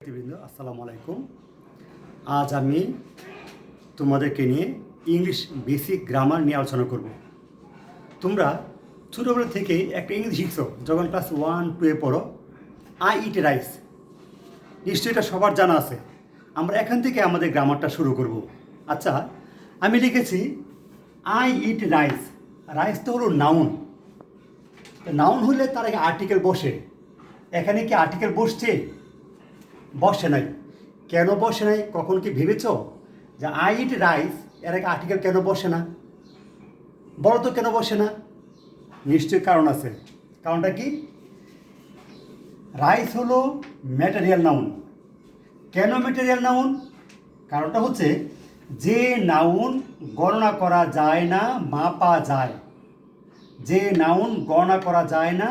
বৃন্দ আসসালামু আলাইকুম। আজ আমি তোমাদেরকে নিয়ে ইংলিশ বেসিক গ্রামার নিয়ে আলোচনা করব। তোমরা ছোটোবেলা থেকেই একটা ইংলিশ শিখছো, যখন ক্লাস 1-2 পড়ো। আই ইট রাইস, নিশ্চয়ই এটা সবার জানা আছে। আমরা এখান থেকে আমাদের গ্রামারটা শুরু করব। আচ্ছা, আমি লিখেছি আই ইট রাইস। রাইস তো হলো নাউন। নাউন হলে তার আগে আর্টিকেল বসে। এখানে কি আর্টিকেল বসছে? বসে নাই। কেন বসে নাই? কখন কি ভেবেছ যে আই ইট রাইস এর আগে আর্টিকেল কেন বসে না? বলো তো কেন বসে না? নিশ্চয়ই কারণ আছে। কারণটা কি? রাইস হলো ম্যাটেরিয়াল নাউন। কেন ম্যাটেরিয়াল নাউন? কারণটা হচ্ছে যে নাউন গণনা করা যায় না, মাপা যায়। যে নাউন গণনা করা যায় না,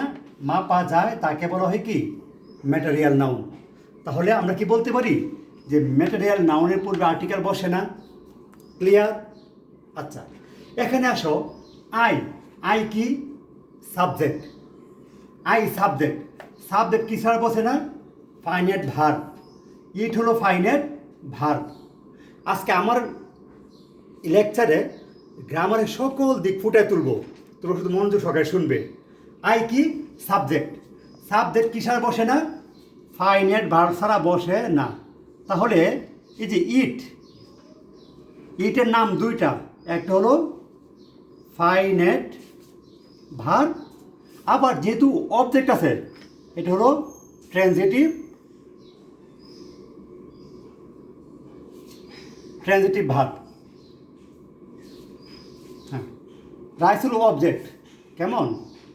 মাপা যায়, তাকে বলা হয় কি? Material noun. তাহলে আমরা কি বলতে পারি যে ম্যাটেরিয়াল নাউনের পূর্বে আর্টিকেল বসে না? ক্লিয়ার? আচ্ছা, এখানে আসো। আই আই কি? সাবজেক্ট। I subject. সাবজেক্ট কি ছাড়া বসে না? Finite verb. ইট হলো ফাইনাইট ভার্ব। আজকে আমার লেকচারে গ্রামারের সকল দিক ফুটে তুলব। তোমরা শুধু মনোযোগ সহকারে শুনবে। আই কি? সাবজেক্ট। সাবজেক্ট কি ছাড়া বসে না? ফাইনাইট ভার্ব ছাড়া বসে না। তাহলে এই যে ইট, ইটের নাম দুইটা। একটা হলো ফাইনাইট ভার্ব, আবার যেহেতু অবজেক্ট আছে, এটা হলো ট্রানজিটিভ ভার্ব। হ্যাঁ, রাইস হলো অবজেক্ট। কেমন?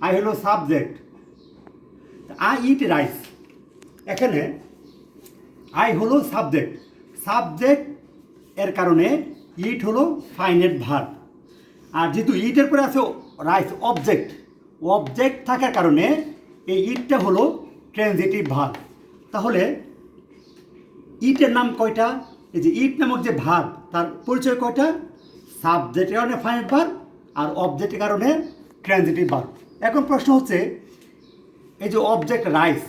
আই হলো সাবজেক্ট। আই ইট রাইস, এখানে আই হলো সাবজেক্ট। সাবজেক্ট এর কারণে ইট হলো ফাইনাইট ভার্ব। আর যেহেতু ইটের পরে আছে রাইস অবজেক্ট, অবজেক্ট থাকার কারণে এই ইটটা হলো ট্রানজিটিভ ভার্ব। তাহলে ইটের নাম কয়টা? এই যে ইট নামক যে ভার্ব, তার পরিচয় কয়টা? সাবজেক্টের কারণে ফাইনাইট ভার্ব, আর অবজেক্টের কারণে ট্রানজিটিভ ভার্ব। এখন প্রশ্ন হচ্ছে, এই যে অবজেক্ট রাইস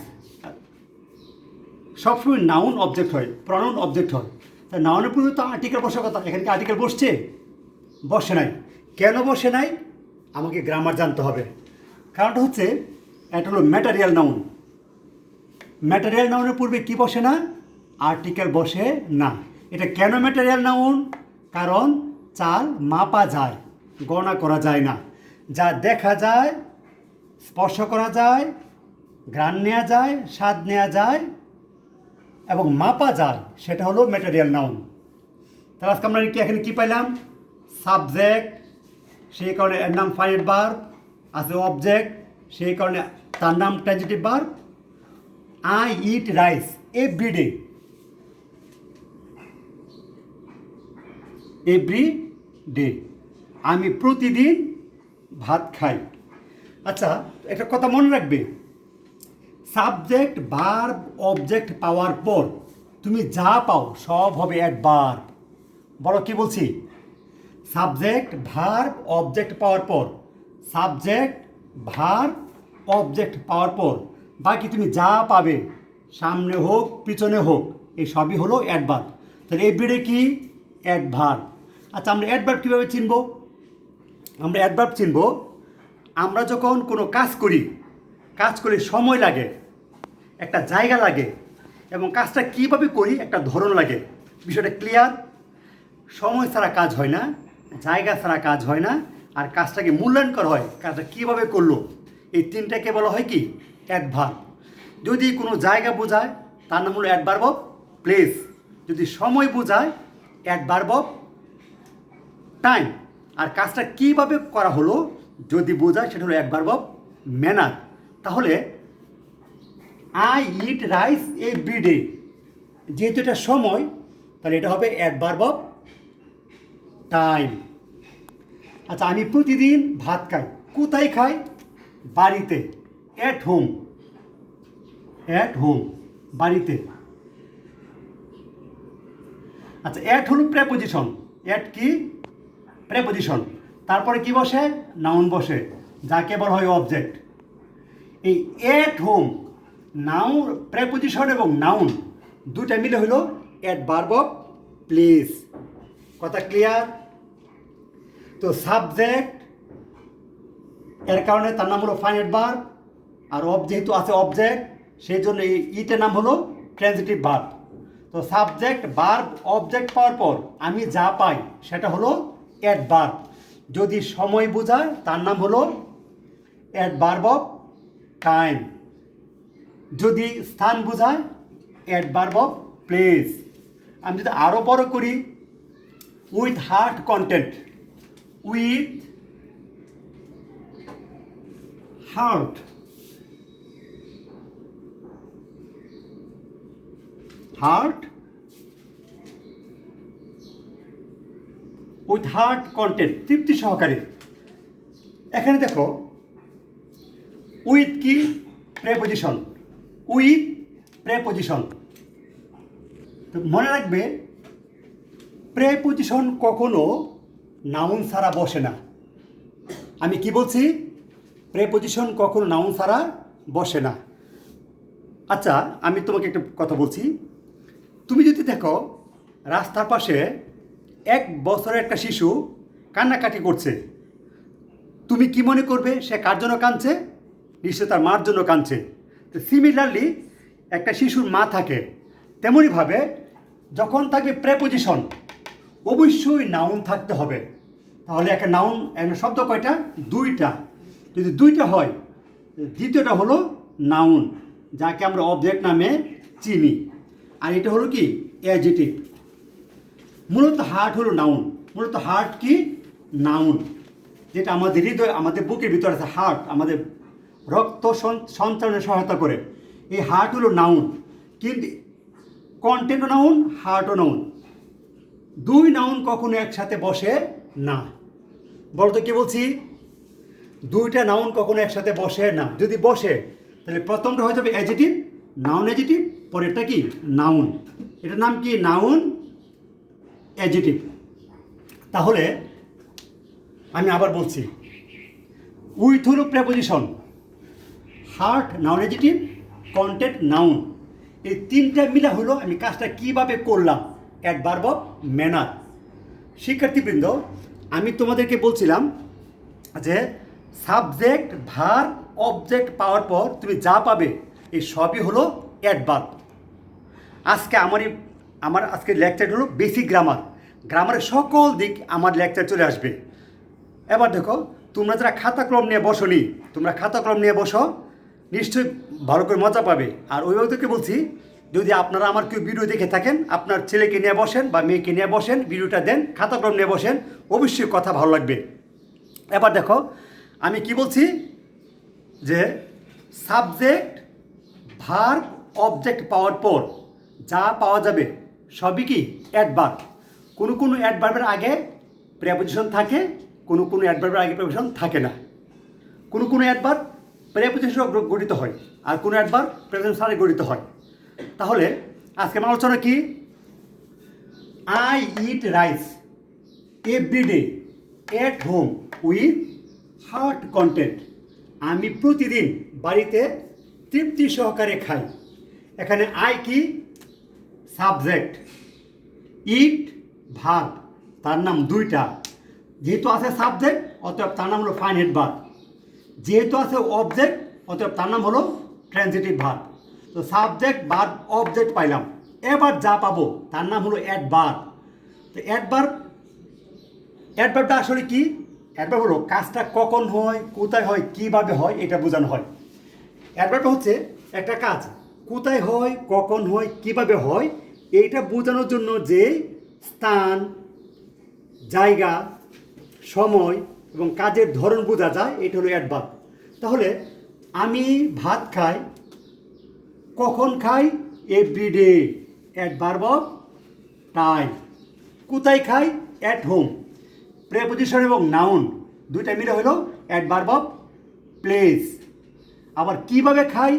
সবসময় নাউন অবজেক্ট হয়, প্রনাউন অবজেক্ট হয়। তা নাউনের পূর্বে তো আর্টিকেল বসার কথা। এখানে কি আর্টিকেল বসছে? বসে নাই। কেন বসে নাই? আমাকে গ্রামার জানতে হবে। কারণটা হচ্ছে, এটা হলো ম্যাটেরিয়াল নাউন। ম্যাটেরিয়াল নাউনের পূর্বে কি বসে না? আর্টিকেল বসে না। এটা কেন ম্যাটেরিয়াল নাউন? কারণ চাল মাপা যায়, গণনা করা যায় না। যা দেখা যায়, স্পর্শ করা যায়, ঘ্রাণ নেওয়া যায়, স্বাদ নেওয়া যায় এবং মাপা যায়, সেটা হলো ম্যাটেরিয়াল নাউন। তাহলে আজকে আমরা কি এখানে কী পাইলাম? সাবজেক্ট, সেই কারণে এর নাম ফাইনাইট ভার্ব। আছে অবজেক্ট, সেই কারণে তার নাম transitive verb. I eat rice every day. Every day, আমি প্রতিদিন ভাত খাই। আচ্ছা, একটা কথা মনে রাখবে, সাবজেক্ট ভার্ব অবজেক্ট পাওয়ার পর তুমি যা পাও সব হবে অ্যাডভার্ব। বলো কি বলছি? সাবজেক্ট ভার্ব অবজেক্ট পাওয়ার পর, সাবজেক্ট ভার্ব অবজেক্ট পাওয়ার পর বাকি তুমি যা পাবে, সামনে হোক পিছনে হোক, এই সবই হলো অ্যাডভার্ব। তাহলে এভরিডে কি? অ্যাডভার্ব। আচ্ছা, আমরা অ্যাডভার্ব কীভাবে চিনব? আমরা অ্যাডভার্ব চিনব, আমরা যখন কোনো কাজ করি, কাজ করে সময় লাগে, একটা জায়গা লাগে, এবং কাজটা কীভাবে করি একটা ধরন লাগে। বিষয়টা ক্লিয়ার? সময় ছাড়া কাজ হয় না, জায়গা ছাড়া কাজ হয় না, আর কাজটাকে মূল্যায়ন করা হয়, কাজটা কীভাবে করলো। এই তিনটাকে বলা হয় কি? অ্যাডভার্ব। যদি কোনো জায়গা বোঝায়, তার নাম হলো অ্যাডভার্ব অফ প্লেস। যদি সময় বোঝায়, অ্যাডভার্ব অফ টাইম। আর কাজটা কীভাবে করা হলো যদি বোঝায়, সেটা হলো অ্যাডভার্ব অফ ম্যানার। তাহলে I eat rice every day, যেহেতু এটা সময়, তাহলে এটা হবে অ্যাডভার্ব অফ টাইম। আচ্ছা, আমি প্রতিদিন ভাত খাই। কোথায় খাই? বাড়িতে। At home. অ্যাট হোম, বাড়িতে। আচ্ছা, অ্যাট হলো প্রেপোজিশন। অ্যাট কি? প্রেপোজিশন। তারপরে কি বসে? নাউন বসে, যাকে বলা হয় অবজেক্ট। এই অ্যাট হোম, নাউন, প্রেপোজিশন এবং নাউন দুইটা মিলে হলো অ্যাডভার্ব অফ প্লেস। কথা ক্লিয়ার? তো সাবজেক্ট এর কারণে তার নাম হলো ফাইনাইট ভার্ব, আর যেহেতু আছে অবজেক্ট সেই জন্য এই ইটার নাম হলো ট্রানজিটিভ ভার্ব। তো সাবজেক্ট ভার্ব অবজেক্ট পাওয়ার পর আমি যা পাই সেটা হলো অ্যাডভার্ব। যদি সময় বোঝায় তার নাম হলো অ্যাডভার্ব অফ টাইম। যদি স্থান বোঝায় অ্যাডভার্ব অফ প্লেস। আমি যদি আরও বড় করি, with heart content, with heart with heart content, তৃপ্তি সহকারে। এখানে দেখো উইথ কি? Preposition, with preposition. তো মনে রাখবে প্রেপোজিশন কখনো নাউন ছাড়া বসে না। আমি কি বলছি? প্রেপোজিশন কখনো নাউন ছাড়া বসে না। আচ্ছা, আমি তোমাকে একটা কথা বলছি। তুমি যদি দেখো রাস্তার পাশে 1 বছরের একটা শিশু কান্নাকাটি করছে, তুমি কি মনে করবে সে কার জন্য কাঁদছে? নিশ্চয় তার মার জন্য কাঁদছে। তো সিমিলারলি একটা শিশুর মা থাকে, তেমনইভাবে যখন থাকবে প্রেপোজিশন অবশ্যই নাউন থাকতে হবে। তাহলে একটা নাউন, একটা শব্দ কয়টা? 2টা। যদি 2টা হয়, দ্বিতীয়টা হলো নাউন, যাকে আমরা অবজেক্ট নামে চিনি। আর এটা হলো কি? অ্যাডজেক্টিভ। মূলত হার্ট হলো নাউন। মূলত হার্ট কি? নাউন। যেটা আমাদের হৃদয়, আমাদের বুকের ভিতরে আছে হার্ট, আমাদের রক্ত সঞ্চালনে সহায়তা করে। এই হার্ট হলো নাউন, কিন্তু কন্টেন্টও নাউন, হার্টও নাউন। 2 নাউন কখনো একসাথে বসে না। বলতো কি বলছি? 2টা নাউন কখনো একসাথে বসে না। যদি বসে তাহলে প্রথমটা হয়ে যাবে অ্যাডজেক্টিভ, নাউন অ্যাডজেক্টিভ, পরেরটা কি? নাউন। এটার নাম কি? Noun adjective. তাহলে আমি আবার বলছি, উইথ হলো preposition, heart noun adjective, content noun. এই 3টা মিলা হলো আমি কাজটা কিভাবে করলাম, অ্যাডভার্ব অফ ম্যানার। শিক্ষার্থীবৃন্দ, আমি তোমাদেরকে বলছিলাম যে সাবজেক্ট ভার্ব অবজেক্ট পাওয়ার পর তুমি যা পাবে এই সবই হলো অ্যাডভার্ব। আজকে আমার আজকের লেকচার হলো বেসিক গ্রামার। গ্রামারের সকল দিক আমার লেকচার চলে আসবে। এবার দেখো, তোমরা যারা খাতা কলম নিয়ে বসোনি, তোমরা খাতা কলম নিয়ে বসো, নিশ্চয়ই ভালো করে মজা পাবে। আর অভিভাবকদেরকে বলছি, যদি আপনারা আমার কেউ ভিডিও দেখে থাকেন, আপনার ছেলেকে নিয়ে বসেন বা মেয়েকে নিয়ে বসেন, ভিডিওটা দেন, খাতা কলম নিয়ে বসেন, অবশ্যই কথা ভালো লাগবে। এবার দেখো আমি কি বলছি, যে সাবজেক্ট ভার্ব অবজেক্ট পাওয়ার পর যা পাওয়া যাবে সবই কি? অ্যাডভার্ব। কোনো কোনো অ্যাডভার্বের আগে প্রেপোজিশন থাকে, কোনো কোনো অ্যাডভার্বের আগে প্রেপোজিশন থাকে না। কোনো কোনো অ্যাডভার্ব প্রেপোজিশন গঠিত হয়, আর কোনো অ্যাডভার্ব প্রেপোজিশন ছাড়াই গঠিত হয়। তাহলে আজকে আমার আলোচনা কি? I eat rice every day at home with heart content. আমি প্রতিদিন বাড়িতে তৃপ্তি সহকারে খাই। এখানে আই কি? সাবজেক্ট, ইট ভার্ব, তার নাম 2টা। যেহেতু আছে সাবজেক্ট, অতএব তার নাম হলো ফাইনাইট ভার্ব। যেহেতু আছে অবজেক্ট, অতএব তার নাম হলো ট্রানজিটিভ ভার্ব। তো সাবজেক্ট ভার্ব অবজেক্ট পাইলাম। এবার যা পাবো তার নাম হলো অ্যাডভার্ব। তো অ্যাডভার্বটা আসলে কি? অ্যাডভার্ব হলো কাজটা কখন হয়, কোথায় হয়, কিভাবে হয়, এটা বোঝানো হয়। অ্যাডভার্ব হচ্ছে একটা কাজ কোথায় হয়, কখন হয়, কিভাবে হয়, এইটা বোঝানোর জন্য যে স্থান, জায়গা, সময় এবং কাজের ধরন বোঝা যায়, এটা হলো অ্যাডভার্ব। তাহলে আমি ভাত খাই, কখন খাই? Everyday, adverb of time. কোথায় খাই? At home. প্রেপোজিশন এবং নাউন 2টা মিলে হলো অ্যাডভার্ব অফ প্লেস। আবার কিভাবে খাই?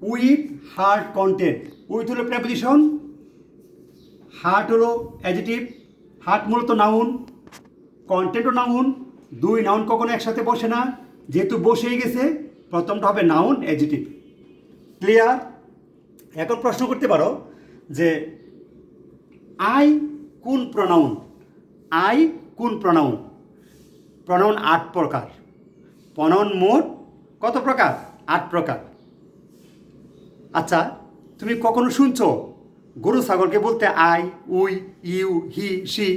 With heart content. উইথ হলো প্রেপোজিশন, হার্ট হলো অ্যাডজেক্টিভ, হার্ট মূলত নাউন, কন্টেন্টও নাউন। 2 নাউন কখনো একসাথে বসে না, যেহেতু বসেই গেছে প্রথমটা হবে নাউন অ্যাডজেক্টিভ। ক্লিয়ার? এখন প্রশ্ন করতে পারো যে আই কোন প্রনাউন, আই কোন প্রনাউন। প্রনাউন 8 প্রকার। প্রনাউন মোট কত প্রকার? 8 প্রকার। আচ্ছা, তুমি কখনো শুনছো গরু ছাগলকে বলতে I, we, you, he, she?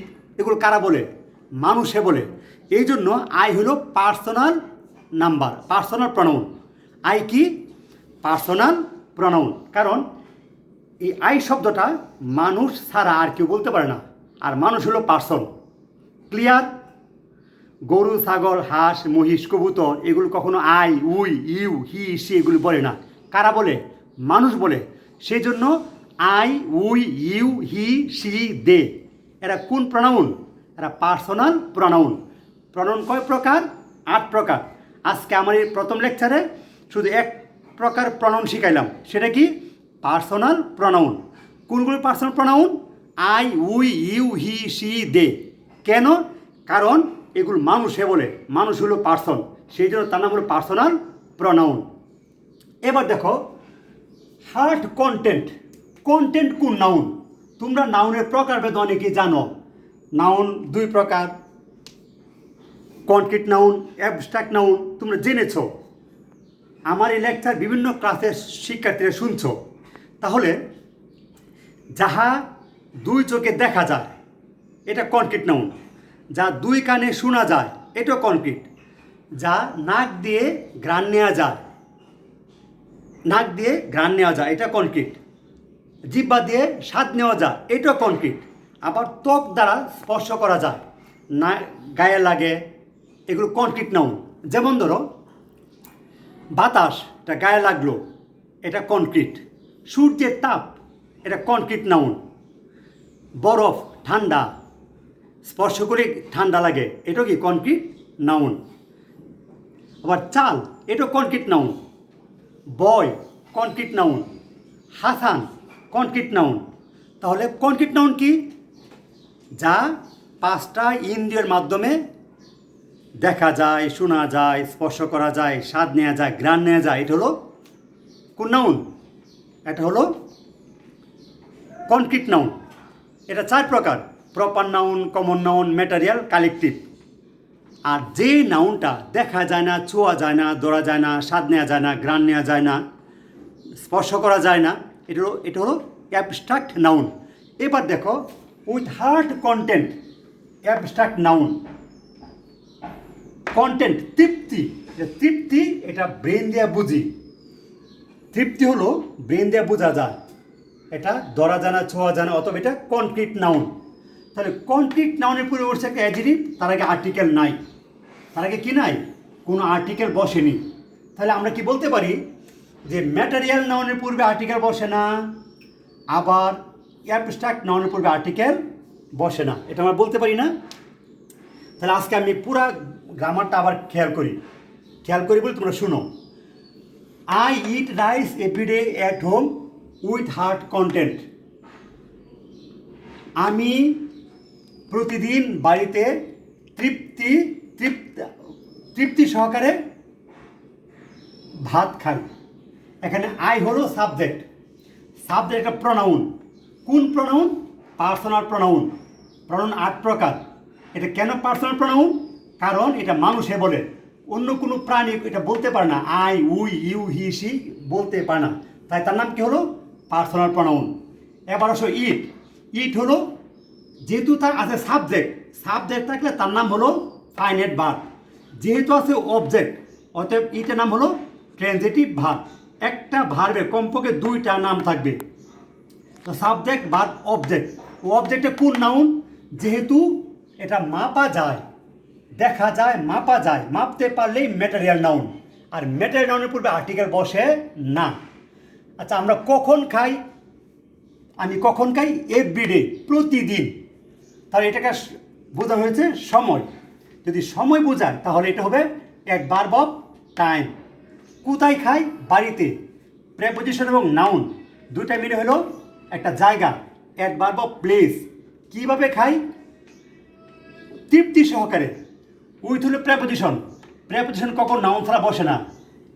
এগুলো কারা বলে? মানুষে বলে। এই জন্য আই হলো personal number, personal pronoun. I কি? Personal pronoun. কারণ এই আই শব্দটা মানুষ ছাড়া আর কেউ বলতে পারে না, আর মানুষ হলো পার্সন। ক্লিয়ার? গরু, ছাগল, হাঁস, মহিষ, কবুতর এগুলো কখনো I, we, you, he, she এগুলো বলে না। কারা বলে? মানুষ বলে। সেই জন্য I, we, you, he, she, they এরা কোন প্রনাউন? এরা পার্সোনাল প্রনাউন। প্রনাউন কয় প্রকার? 8 প্রকার। আজকে আমার এই প্রথম লেকচারে শুধু এক প্রকার প্রনাউন শিখাইলাম, সেটা কি? Personal pronoun. কোনগুলো personal pronoun? I, we, you, he, she, they. কেন? কারণ এগুলো মানুষে বলে, মানুষ হলো পার্সন, সেই জন্য তার নাম হলো পার্সোনাল প্রনাউন। এবার দেখো হার্ট কন্টেন্ট। কন্টেন্ট কোন নাউন? তোমরা নাউনের প্রকারভেদ অনেকেই জানো। নাউন 2 প্রকার, কনক্রিট নাউন, অ্যাবস্ট্রাক্ট নাউন। তোমরা জেনেছো, আমার এই লেকচার বিভিন্ন ক্লাসের শিক্ষার্থীরা শুনছো। তাহলে যাহা 2 চোখে দেখা যায় এটা কনক্রিট নাউন। যা 2 কানে শোনা যায় এটাও কনক্রিট। যা নাক দিয়ে ঘ্রাণ নেওয়া যায়, নাক দিয়ে ঘ্রাণ নেওয়া যায় এটা কনক্রিট। জিহ্বা দিয়ে স্বাদ নেওয়া যায় এটাও কনক্রিট। আবার ত্বক দ্বারা স্পর্শ করা যায়, না গায়ে লাগে, এগুলো কনক্রিট নাউন। যেমন ধরো বাতাস, এটা গায়ে লাগলো, এটা কনক্রিট। সূর্যের তাপ, এটা কনক্রিট নাউন। বরফ, ঠান্ডা, স্পর্শ করে ঠান্ডা লাগে, এটাও কি কনক্রিট নাউন। আবার চাল, এটাও concrete noun. Boy, concrete noun. Hasan, concrete noun. তাহলে কনক্রিট নাউন কি? যা 5টা ইন্দ্রিয়ের মাধ্যমে দেখা যায়, শোনা যায়, স্পর্শ করা যায়, স্বাদ নেওয়া যায়, ঘ্রাণ নেওয়া যায়, এটা হলো কোন নাউন? এটা হলো কনক্রিট নাউন। এটা 4 প্রকার, proper noun, common noun, material, collective. আর যে নাউনটা দেখা যায় না, ছোঁয়া যায় না, ধরা যায় না, স্বাদ নেওয়া যায় না, ঘ্রাণ নেওয়া যায় না, স্পর্শ করা যায় না, এটা হলো অ্যাবস্ট্রাক্ট নাউন। এবার দেখো with heart content, abstract noun. Content তৃপ্তি, তৃপ্তি এটা ব্রেন দিয়ে বুঝি। তৃপ্তি হলো ব্রেন দিয়ে বোঝা যায়, এটা ধরা যায় না, ছোঁয়া যায় না, অথবা এটা কনক্রিট নাউন। তাহলে কনক্রিট নাউনের পূর্বে বসছে একটা অ্যাডজেক্টিভ, তার আগে আর্টিকেল নাই। তার আগে কি নাই? কোনো আর্টিকেল বসেনি। তাহলে আমরা কি বলতে পারি যে ম্যাটেরিয়াল নাউনের পূর্বে আর্টিকেল বসে না, আবার অ্যাবস্ট্রাক্ট নাউনের পূর্বে আর্টিকেল বসে না, এটা আমরা বলতে পারি না? তাহলে আজকে আমি পুরা গ্রামারটা আবার খেয়াল করি বলে তোমরা শুনো। I eat rice everyday at home with heart content. আমি প্রতিদিন বাড়িতে তৃপ্তি সহকারে ভাত খাই। এখানে আই হলো সাবজেক্ট, সাবজেক্ট একটা প্রনাউন। কোন প্রনাউন? Personal pronoun. প্রনাউন 8 প্রকার। এটা কেন পার্সোনাল প্রনাউন? কারণ এটা মানুষে বলে, অন্য কোনো প্রাণী এটা বলতে পারে না। I, we, you, he, she বলতে পারে না, তাই তার নাম কি হলো? Personal pronoun. এবার আসো ইট। ইট হলো, যেহেতু তার আছে সাবজেক্ট থাকলে তার নাম হলো ফাইনাইট ভার্ব। যেহেতু আছে অবজেক্ট, অতএব ইটের নাম হলো ট্রানজিটিভ ভার্ব। একটা ভার্বের কমপক্ষে 2টা নাম থাকবে। তো সাবজেক্ট, ভার্ব, অবজেক্ট। অবজেক্টে কোন নাউন? যেহেতু এটা মাপা যায়, দেখা যায়, মাপা যায়, মাপতে পারলেই ম্যাটেরিয়াল নাউন। আর ম্যাটেরিয়াল নাউনের পূর্বে আর্টিকেল বসে না। আচ্ছা, আমরা কখন খাই? আমি কখন খাই? এভরিডে, প্রতিদিন। তাহলে এটাকে বোঝানো হয়েছে সময়। যদি সময় বোঝায় তাহলে এটা হবে এক ভার্ব অফ টাইম। কোথায় খাই? বাড়িতে। প্রেপোজিশন এবং নাউন 2টা মিলে হলো একটা জায়গা, এক ভার্ব অফ প্লেস। কীভাবে খাই? তৃপ্তি সহকারে। উইথ হলো প্রেপোজিশন। প্রেপোজিশন কখন নাউন ছাড়া বসে না।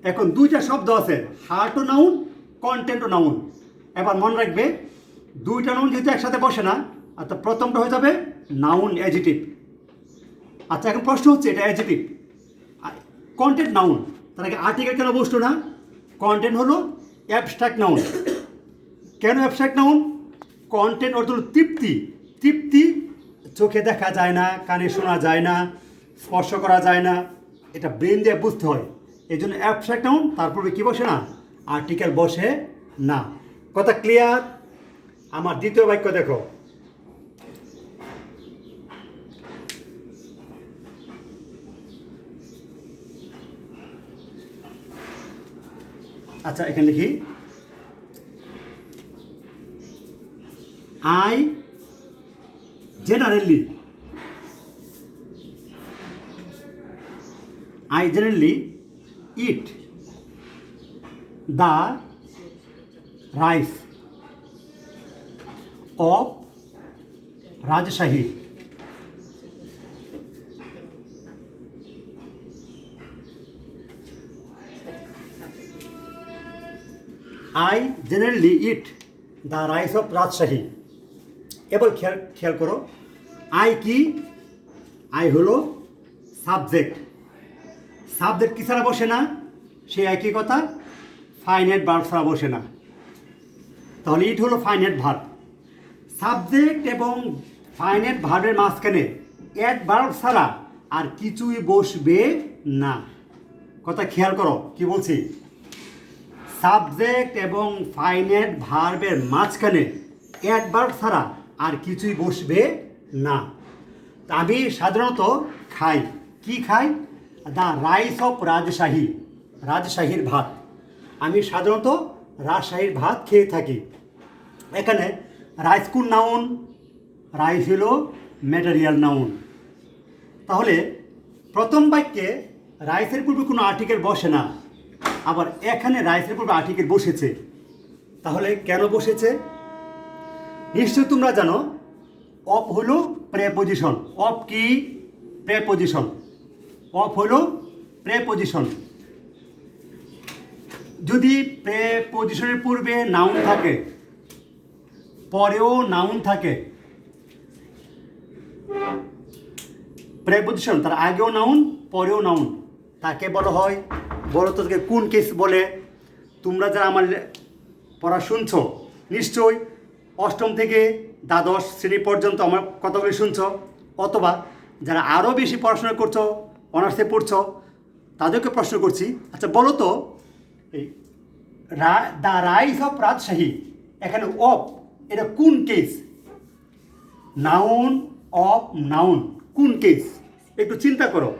এখন 2টা শব্দ আছে, হার্টও নাউন, কন্টেন্টও নাউন। এবার মনে রাখবে দুইটা নাউন যেহেতু একসাথে বসে না, অর্থাৎ প্রথমটা হয়ে যাবে নাউন অ্যাডজেক্টিভ। আচ্ছা, এখন প্রশ্ন হচ্ছে এটা অ্যাডজেক্টিভ, কন্টেন্ট নাউন, তার আগে আর্টিকেল কেন বসলো না? কন্টেন্ট হলো অ্যাবস্ট্রাক্ট নাউন। কেন অ্যাবস্ট্রাক্ট নাউন? কন্টেন্ট অর্থ হলো তৃপ্তি। তৃপ্তি চোখে দেখা যায় না, কানে শোনা যায় না, স্পর্শ করা যায় না, এটা ব্রেন দিয়ে বুঝতে হয়। এই জন্য অ্যাবস্ট্রাক্ট নাউন, তারপরে কী বসে না? আর্টিকেল বসে না। কথা ক্লিয়ার? আমার দ্বিতীয় বাক্য দেখো। আচ্ছা, এখানে লিখি I generally eat the rice of Rajshahi. I generally eat the rice of Rajshahi. এবার খেয়াল করো, আই কি? আই হলো সাবজেক্ট। সাবজেক্ট কি ছাড়া বসে না? সেই একই কথা, ফাইনাইট ভার্ব ছাড়া বসে না। তাহলে ইট হলো ফাইনাইট ভার্ব। সাবজেক্ট এবং ফাইনাইট ভার্বের মাঝখানে অ্যাডভার্ব ছাড়া আর কিছুই বসবে না। কথা খেয়াল করো কি বলছি। সাবজেক্ট এবং ফাইনাইট ভার্বের মাঝখানে অ্যাডভার্ব ছাড়া আর কিছুই বসবে না। আমি সাধারণত খাই, কি খাই? দ্য রাইস অফ রাজশাহী, রাজশাহীর ভাত। আমি সাধারণত রাজশাহীর ভাত খেয়ে থাকি। এখানে রাইস কোন নাউন? রাইস হলো ম্যাটেরিয়াল নাউন। তাহলে প্রথম বাক্যে রাইসের পূর্বে কোনো আর্টিকেল বসে না, আবার এখানে রাইসের পূর্বে আর্টিকেল বসেছে। তাহলে কেন বসেছে? নিশ্চয়ই তোমরা জানো, অফ হলো প্রেপোজিশন। অফ কি? প্রেপোজিশন। অফ হলো প্রেপোজিশন। যদি প্রেপোজিশনের পূর্বে নাউন থাকে, পরেও নাউন থাকে, প্রেপোজিশন তার আগেও নাউন পরেও নাউন, তাকে বলা হয়, বলো তো তাকে কোন কেস বলে? তোমরা যারা আমার পড়া শুনছো, নিশ্চয়ই অষ্টম থেকে দ্বাদশ শ্রেণী পর্যন্ত আমার কথাগুলি শুনছো, অথবা যারা আরও বেশি পড়াশোনা করছো, অনার্সে পড়ছো, তাদেরকে প্রশ্ন করছি। আচ্ছা বলো তো, এই দ্য রাইস অফ রাজশাহী, এখানে অফ, এটা কোন কেস? নাউন অফ নাউন, কোন কেস? একটু চিন্তা করো।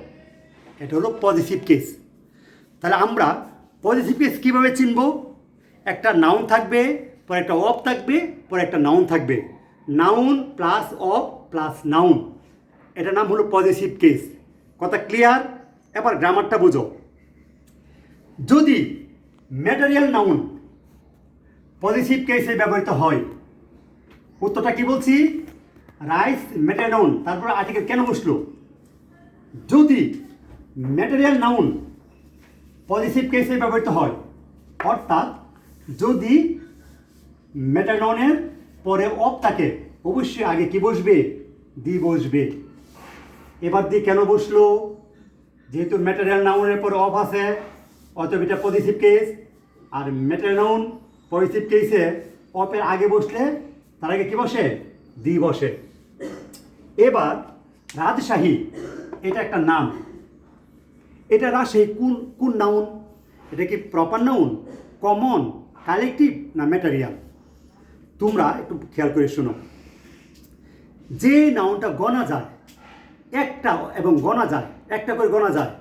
এটা হলো পজিটিভ কেস। তাহলে আমরা পজিটিভ কেস কীভাবে চিনব? একটা নাউন থাকবে, পরে একটা অফ থাকবে, পরে একটা নাউন থাকবে। Noun plus of plus noun, এটার নাম হলো পজিটিভ কেস। কথা ক্লিয়ার? এবার গ্রামারটা বুঝো। যদি ম্যাটেরিয়াল নাউন পজিটিভ কেসে ব্যবহৃত হয়, উত্তরটা কি বলছি? রাইস ম্যাটেরিয়াল নাউন, তারপরে আর্টিকেল কেন বসলো? যদি ম্যাটেরিয়াল নাউন পজিটিভ কেসে ব্যবহৃত হয়, অর্থাৎ যদি ম্যাটেরিয়াল নাউনের পরে অফ থাকে, অবশ্যই আগে কি বসবে? দি বসবে। এবার দি কেন বসলো? যেহেতু ম্যাটেরিয়াল নাউনের পরে অফ আছে, অতএব এটা পজিটিভ কেস। আর ম্যাটেরিয়াল নাউন পজিটিভ কেসে অফের আগে বসলে তার আগে কি বসে? দি বসে। এবার রাজশাহী, এটা একটা নাম। এটা রাজশাহী কোন কোন নাউন? এটা কি প্রপার নাউন, কমন, কালেকটিভ, না ম্যাটেরিয়াল? তোমরা একটু খেয়াল করে শোনো। যে নাউনটা গণা যায়, একটা এবং গণা যায়, একটা করে গণা যায়,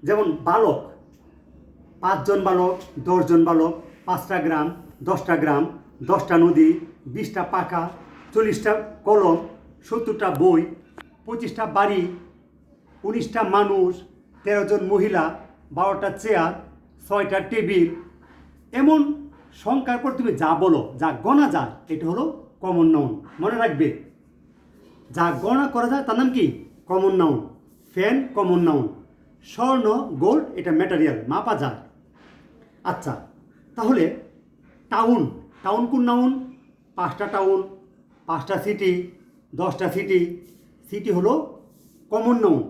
যেমন বালক, 5 জন বালক, 10 জন বালক, 5টা গ্রাম, 10টা গ্রাম, 10টা নদী, 20টা পাখা, 40টা কলম, 70টা বই, 25টা বাড়ি, 19টা মানুষ, 13 জন মহিলা, 12টা চেয়ার, 6টা টেবিল, এমন সংখ্যার পর তুমি যা বলো, যা গণা যায়, এটা হলো কমন নাউন। মনে রাখবে, যা গণনা করা যায় তার নাম কি? Common noun. Fan common noun. স্বর্ণ, গোল্ড, এটা ম্যাটেরিয়াল, মাপা যায়। আচ্ছা, তাহলে টাউন, টাউন কোন নাউন? 5টা টাউন, 5টা সিটি, 10টা সিটি। সিটি হলো কমন নাউন।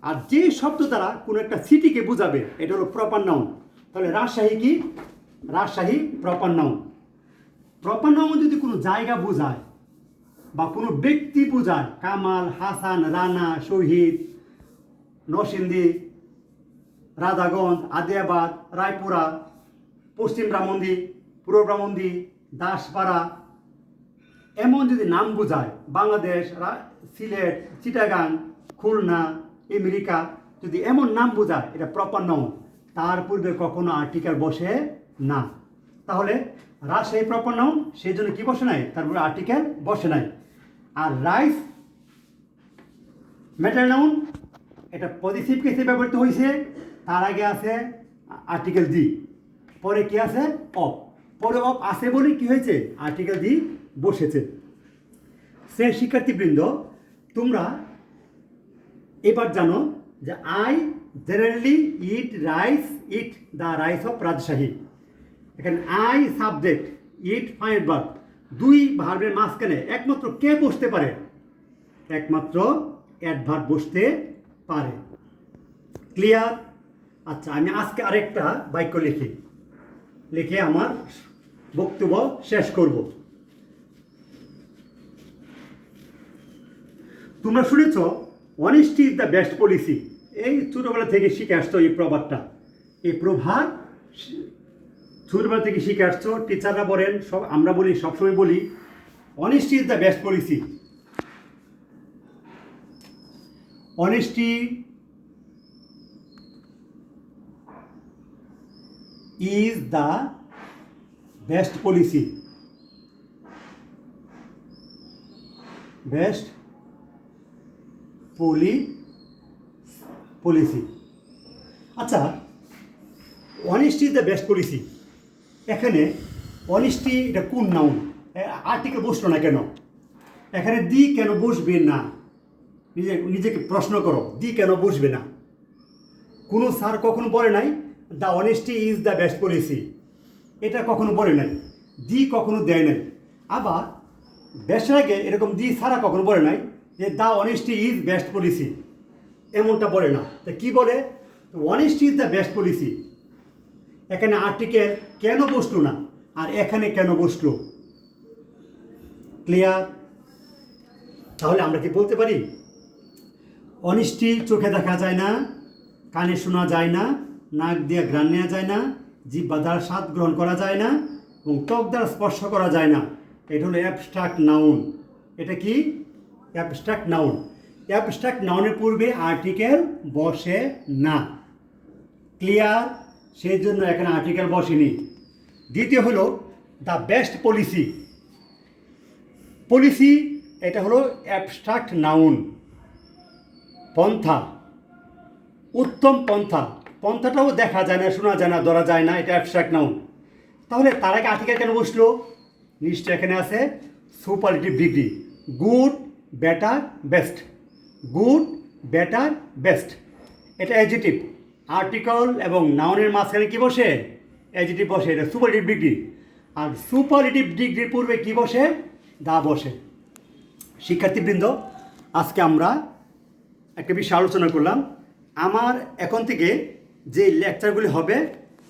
আর যে শব্দ দ্বারা কোনো একটা সিটিকে বোঝাবে এটা হলো প্রপার নাউন। তাহলে রাজশাহী কি? Rajshahi proper noun. Proper noun যদি কোনো জায়গা বোঝায় বা কোনো ব্যক্তি বোঝায়, কামাল, হাসান, রানা, শহীদ, নরসিংদী, রাধাগঞ্জ, আদিয়াবাদ, রায়পুরা, পশ্চিম ব্রাহ্মণদী, পূর্ব ব্রাহ্মণদী, দাসপাড়া, এমন যদি নাম বোঝায়, বাংলাদেশ, সিলেট, চিটাগাং, খুলনা, আমেরিকা, যদি এমন নাম বোঝায় এটা প্রপার নাউন। তার পূর্বে কখনো আর্টিকেল বসে না। তাহলে রাজশাহী প্রপার নাউন, সেই জন্য কি বসে নাই? তারপরে আর্টিকেল বসে নাই। আর রাইস ম্যাটার নাউন, এটা পজিটিভ কেসে ব্যবহৃত হয়েছে। তার আগে আছে আর্টিকেল দি, পরে কি আছে? অফ। পরে অফ আছে বলে কি হয়েছে? আর্টিকেল দি বসেছে। সে শিক্ষার্থীবৃন্দ, তোমরা এবার জানো যে I generally eat the rice of Rajshahi. এখানে I subject, eat finite verb, দুই ভার্বের মাঝখানে একমাত্র কে বসতে পারে? একমাত্র অ্যাডভার্ব বসতে পারে। ক্লিয়ার? আচ্ছা, আমি আজকে আরেকটা বাক্য লিখে আমার বক্তব্য শেষ করব। তোমরা শুনেছ honesty is the best policy. এই ছোটোবেলা থেকে শিখে আসছো এই প্রবাদটা। এই প্রভাব ছোটোবেলা থেকে শিখে আসছো, টিচাররা বলেন, সব আমরা বলি, সবসময় বলি, honesty is the best policy. Honesty is the best policy. Best policy. আচ্ছা, honesty is the best policy. এখানে অনেস্টি এটা কোন নাউন? আর্টিকেল বসলো না কেন? এখানে দি কেন বসবে না? নিজেকে প্রশ্ন করো, দি কেন বসবে না? কোনো স্যার কখনো বলে নাই the honesty is the best policy, এটা কখনো বলে নাই। দি কখনো দেয় নাই। আবার বেস্টের আগে এরকম দি ছাড়া কখনো বলে নাই যে the honesty is best policy, এমনটা বলে না। তা কী বলে? Honesty is the best policy. এখানে আর্টিকেল কেন বসলো না আর এখানে কেন বসলো? ক্লিয়ার? তাহলে আমরা কি বলতে পারি অনেস্টি চোখে দেখা যায় না, কানে শোনা যায় না, নাক দিয়ে ঘ্রাণ নেওয়া যায় না, জিহ্বা দ্বারা স্বাদ গ্রহণ করা যায় না, এবং ত্বক দ্বারা স্পর্শ করা যায় না। এটা হলো অ্যাবস্ট্রাক্ট নাউন। এটা কি? Abstract noun. অ্যাবস্ট্রাক্ট নাউনের পূর্বে আর্টিকেল বসে না। ক্লিয়ার? সেই জন্য এখানে আর্টিকেল বসেনি। দ্বিতীয় হলো দ্য বেস্ট পলিসি। পলিসি এটা হলো অ্যাবস্ট্রাক্ট নাউন। পন্থা, উত্তম পন্থা, পন্থাটাও দেখা যায় না, শোনা যায় না, ধরা যায় না, এটা অ্যাবস্ট্রাক্ট নাউন। তাহলে তার আগে আর্টিকেল কেন বসলো? নিশ্চয় এখানে আছে superlative degree, good, better, best. Good, better, best, এটা অ্যাডজেক্টিভ। আর্টিকেল এবং নাউনের মাঝখানে কি বসে? অ্যাডজেক্টিভ বসে, এটা সুপারলেটিভ ডিগ্রি। আর সুপারলেটিভ ডিগ্রির পূর্বে কি বসে? দা বসে। শিক্ষার্থীবৃন্দ, আজকে আমরা একটা বিষয় আলোচনা করলাম। আমার এখন থেকে যে লেকচারগুলি হবে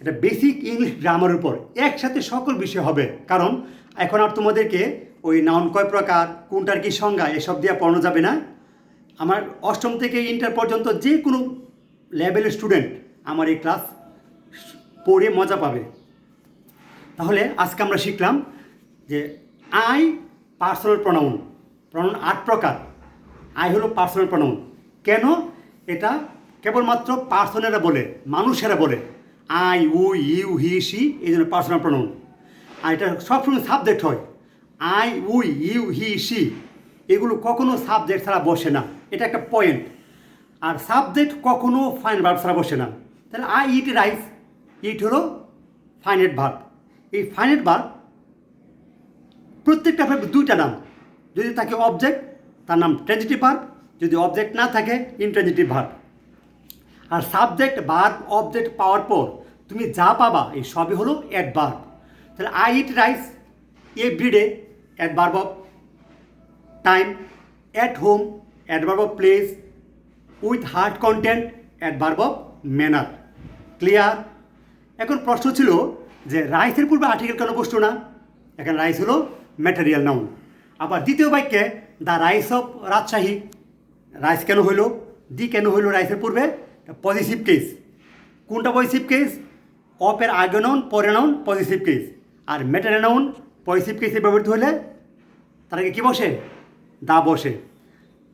এটা বেসিক ইংলিশ গ্রামার উপর, একসাথে সকল বিষয় হবে। কারণ এখন আর তোমাদেরকে ওই নাউন কয় প্রকার, কোনটার কি সংজ্ঞা, এসব দিয়ে পড়ানো যাবে না। আমার অষ্টম থেকে ইন্টার পর্যন্ত যে কোনো লেভেলের স্টুডেন্ট আমার এই ক্লাস পড়ে মজা পাবে। তাহলে আজকে আমরা শিখলাম যে আই পার্সোনাল প্রনাউন। প্রনাউন 8 প্রকার। আই হলো পার্সোনাল প্রনাউন। কেন? এটা কেবলমাত্র পার্সনেরা বলে, মানুষেরা বলে। I, we, you, he, she, এই জন্য পার্সোনাল প্রনাউন। আর এটা সবসময় সাবজেক্ট হয়। I, we, you, he, she এগুলো কখনো সাবজেক্ট ছাড়া বসে না, এটা একটা পয়েন্ট। আর সাবজেক্ট কখনো ফাইনাল ভার্ব ছাড়া বসে না। তাহলে আই ইট রাইস, ইট হলো ফাইনাইট ভার্ব। এই ফাইনাইট ভার্ব প্রত্যেকটা ভার্ব দুইটা নাম। যদি থাকে অবজেক্ট, তার নাম ট্রানজিটিভ ভার্ব। যদি অবজেক্ট না থাকে, ইনট্রানজিটিভ ভার্ব। আর সাবজেক্ট, ভার্ব, অবজেক্ট পাওয়ার পর তুমি যা পাবা এই সবই হলো অ্যাডভার্ব। তাহলে I eat rice everyday, adverb of time, at home adverb of place, with hard content adverb of manner. Clear? এখন প্রশ্ন ছিল যে রাইসের পূর্বে আর্টিকেল কেন বসলো না? এখানে রাইস হলো ম্যাটেরিয়াল নাউন। আবার দ্বিতীয় বাক্যে the rice of Rajshahi, rice কেন হইলো? দি কেন হইলো রাইসের পূর্বে? Positive case. কোনটা পজিটিভ কেস? অপের আগে নাউন পরে নাউন পজিটিভ কেস, আর ম্যাটেরিয়াল নাউন পজিটিভ কেসে ব্যবহৃত হলে তার আগে কী বসে? দা বসে।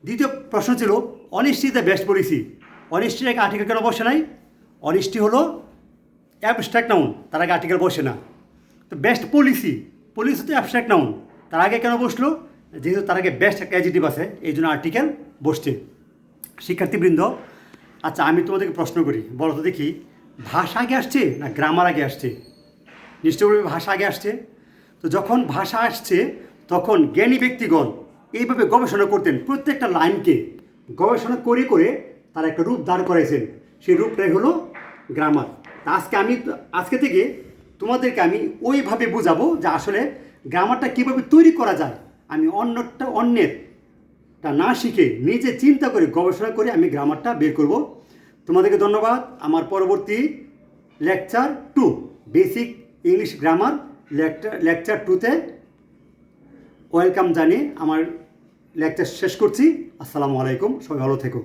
দ্বিতীয় প্রশ্ন ছিল অনিশ্চিত দ্য বেস্ট পলিসি, অনিশ্চিত আগে আর্টিকেল কেন বসে নাই? অনিশ্চিত হলো অ্যাবস্ট্রাক্ট নাউন, তার আগে আর্টিকেল বসে না। তো বেস্ট পলিসি, পলিসি তো অ্যাবস্ট্রাক্ট নাউন, তার আগে কেন বসলো? যেহেতু তার আগে বেস্ট একটা অ্যাডজেক্টিভ আছে, এই জন্য আর্টিকেল বসছে। শিক্ষার্থীবৃন্দ, আচ্ছা আমি তোমাদেরকে প্রশ্ন করি, বলো তো দেখি, ভাষা আগে আসছে না গ্রামার আগে আসছে? নিশ্চয়ই ভাষা আগে আসছে। তো যখন ভাষা আসছে তখন জ্ঞানী ব্যক্তিগণ এইভাবে গবেষণা করতেন, প্রত্যেকটা লাইনকে গবেষণা করে করে তারা একটা রূপ দাঁড় করাইছেন, সেই রূপটাই হলো গ্রামার। তা আজকে থেকে তোমাদেরকে আমি ওইভাবে বোঝাবো যে আসলে গ্রামারটা কীভাবে তৈরি করা যায়। আমি অন্যেরটা না শিখে নিজে চিন্তা করে গবেষণা করে আমি গ্রামারটা বের করব। তোমাদেরকে ধন্যবাদ। আমার পরবর্তী lecture 2 basic English grammar lecture 2তে ওয়েলকাম জানিয়ে আমার লেকচার শেষ করছি। আসসালামু আলাইকুম, সবাই ভালো থেকো।